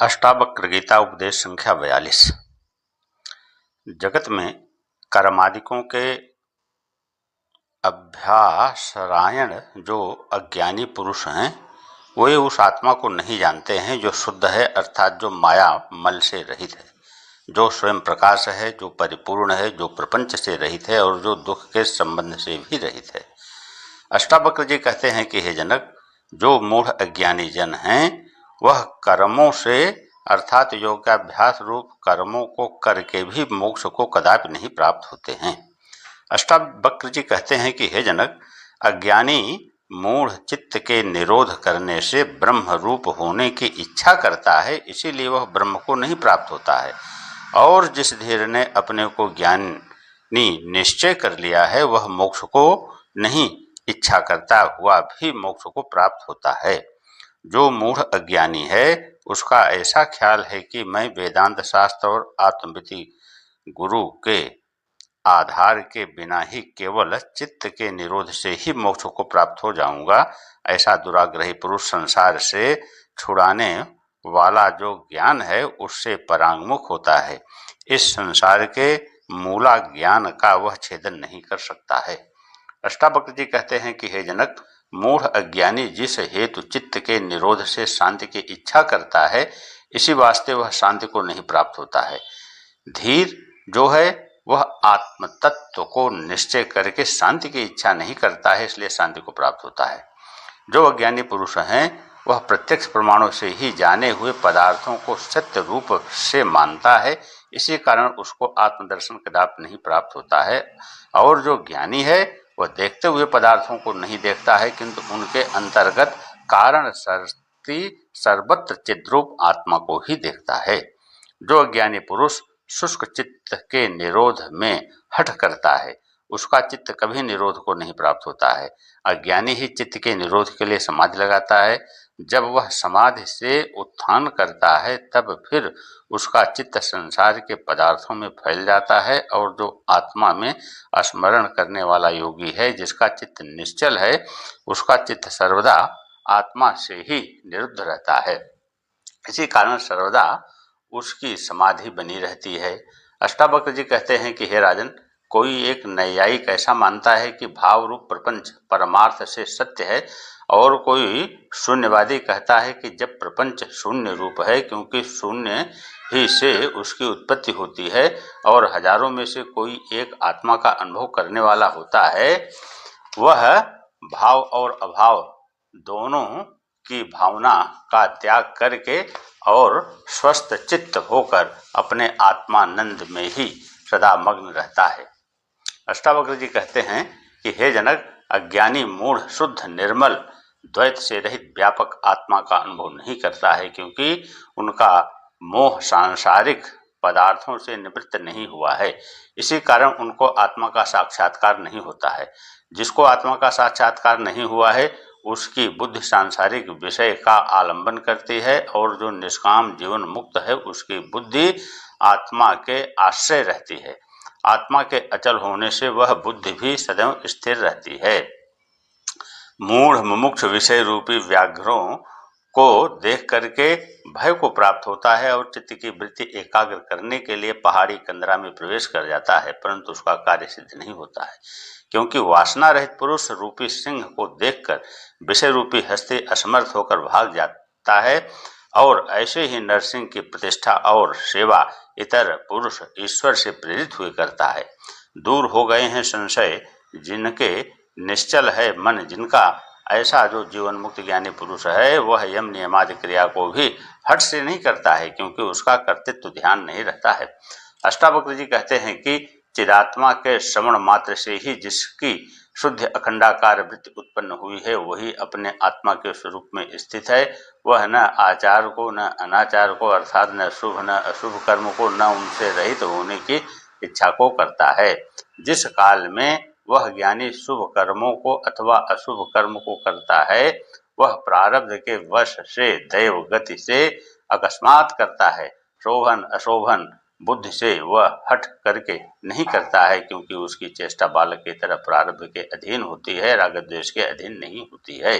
अष्टावक्र गीता उपदेश संख्या 42। जगत में कर्मादिकों के अभ्यासरायण जो अज्ञानी पुरुष हैं वे उस आत्मा को नहीं जानते हैं जो शुद्ध है, अर्थात जो माया मल से रहित है, जो स्वयं प्रकाश है, जो परिपूर्ण है, जो प्रपंच से रहित है और जो दुख के संबंध से भी रहित है। अष्टावक्र जी कहते हैं कि हे जनक, जो मूढ़ अज्ञानी जन हैं वह कर्मों से अर्थात योगाभ्यास रूप कर्मों को करके भी मोक्ष को कदापि नहीं प्राप्त होते हैं। अष्टावक्र जी कहते हैं कि हे जनक, अज्ञानी मूढ़ चित्त के निरोध करने से ब्रह्म रूप होने की इच्छा करता है, इसीलिए वह ब्रह्म को नहीं प्राप्त होता है। और जिस धीर ने अपने को ज्ञानी निश्चय कर लिया है वह मोक्ष को नहीं इच्छा करता हुआ भी मोक्ष को प्राप्त होता है। जो मूढ़ अज्ञानी है उसका ऐसा ख्याल है कि मैं वेदांत शास्त्र और आत्मविधि गुरु के आधार के बिना ही केवल चित्त के निरोध से ही मोक्ष को प्राप्त हो जाऊंगा। ऐसा दुराग्रही पुरुष संसार से छुड़ाने वाला जो ज्ञान है उससे परांगमुख होता है। इस संसार के मूला ज्ञान का वह छेदन नहीं कर सकता है। अष्टावक्र जी कहते हैं कि हे जनक, मूढ़ अज्ञानी जिस हेतु चित्त के निरोध से शांति की इच्छा करता है, इसी वास्ते वह शांति को नहीं प्राप्त होता है। धीर जो है वह आत्म तत्व को निश्चय करके शांति की इच्छा नहीं करता है, इसलिए शांति को प्राप्त होता है। जो अज्ञानी पुरुष हैं वह प्रत्यक्ष प्रमाणों से ही जाने हुए पदार्थों को सत्य रूप से मानता है, इसी कारण उसको आत्मदर्शन कदापि नहीं प्राप्त होता है। और जो ज्ञानी है वह देखते हुए पदार्थों को नहीं देखता है, किंतु उनके अंतर्गत कारण सर्ती सर्वत्र चिद्रूप आत्मा को ही देखता है। जो अज्ञानी पुरुष शुष्क चित्त के निरोध में हठ करता है उसका चित्त कभी निरोध को नहीं प्राप्त होता है। अज्ञानी ही चित्त के निरोध के लिए समाधि लगाता है। जब वह समाधि से उत्थान करता है तब फिर उसका चित्त संसार के पदार्थों में फैल जाता है, और जो आत्मा में स्मरण करने वाला योगी है जिसका चित्त निश्चल है उसका चित्त सर्वदा आत्मा से ही निरुद्ध रहता है। इसी कारण सर्वदा उसकी समाधि बनी रहती है। अष्टावक्र जी कहते हैं कि हे राजन, कोई एक नैयायिक ऐसा मानता है कि भाव रूप प्रपंच परमार्थ से सत्य है, और कोई शून्यवादी कहता है कि जब प्रपंच शून्य रूप है, क्योंकि शून्य ही से उसकी उत्पत्ति होती है और हजारों में से कोई एक आत्मा का अनुभव करने वाला होता है, वह भाव और अभाव दोनों की भावना का त्याग करके और स्वस्थ चित्त होकर अपने आत्मानंद में ही सदा मग्न रहता है। अष्टावक्र जी कहते हैं कि हे जनक, अज्ञानी मूढ़ शुद्ध निर्मल द्वैत से रहित व्यापक आत्मा का अनुभव नहीं करता है, क्योंकि उनका मोह सांसारिक पदार्थों से निवृत्त नहीं हुआ है। इसी कारण उनको आत्मा का साक्षात्कार नहीं होता है। जिसको आत्मा का साक्षात्कार नहीं हुआ है उसकी बुद्धि सांसारिक विषय का आलंबन करती है, और जो निष्काम जीवन मुक्त है उसकी बुद्धि आत्मा के आश्रय रहती है। आत्मा के अचल होने से वह बुद्धि भी सदैव स्थिर रहती है। मूढ़ मुमुक्ष विषय रूपी व्याघ्रों को देख करके भय को प्राप्त होता है और चित्त की वृत्ति एकाग्र करने के लिए पहाड़ी कंदरा में प्रवेश कर जाता है, परंतु उसका कार्य सिद्ध नहीं होता है, क्योंकि वासना रहित पुरुष रूपी सिंह को देखकर विषय रूपी हस्ती असमर्थ होकर भाग जाता है। और ऐसे ही नरसिंह की प्रतिष्ठा और सेवा इतर पुरुष ईश्वर से प्रेरित हुए करता है। दूर हो गए हैं संशय जिनके निश्चल है मन जिनका, ऐसा जो जीवन मुक्त ज्ञानी पुरुष है वह यम नियमादि क्रिया को भी हट से नहीं करता है, क्योंकि उसका कर्तृत्व ध्यान नहीं रहता है। अष्टावक्र जी कहते हैं कि चिदात्मा के श्रवण मात्र से ही जिसकी शुद्ध अखंडाकार वृत्ति उत्पन्न हुई है वही अपने आत्मा के स्वरूप में स्थित है। वह न आचार को न अनाचार को अर्थात न शुभ न अशुभ कर्म को न उनसे रहित होने की इच्छा को करता है। जिस काल में वह ज्ञानी शुभ कर्मों को अथवा अशुभ कर्म को करता है वह प्रारब्ध के वश से दैव गति से अकस्मात करता है। शोभन अशोभन बुद्धि से वह हट करके नहीं करता है, क्योंकि उसकी चेष्टा बालक की तरह प्रारब्ध के अधीन होती है, राग द्वेष के अधीन नहीं होती है।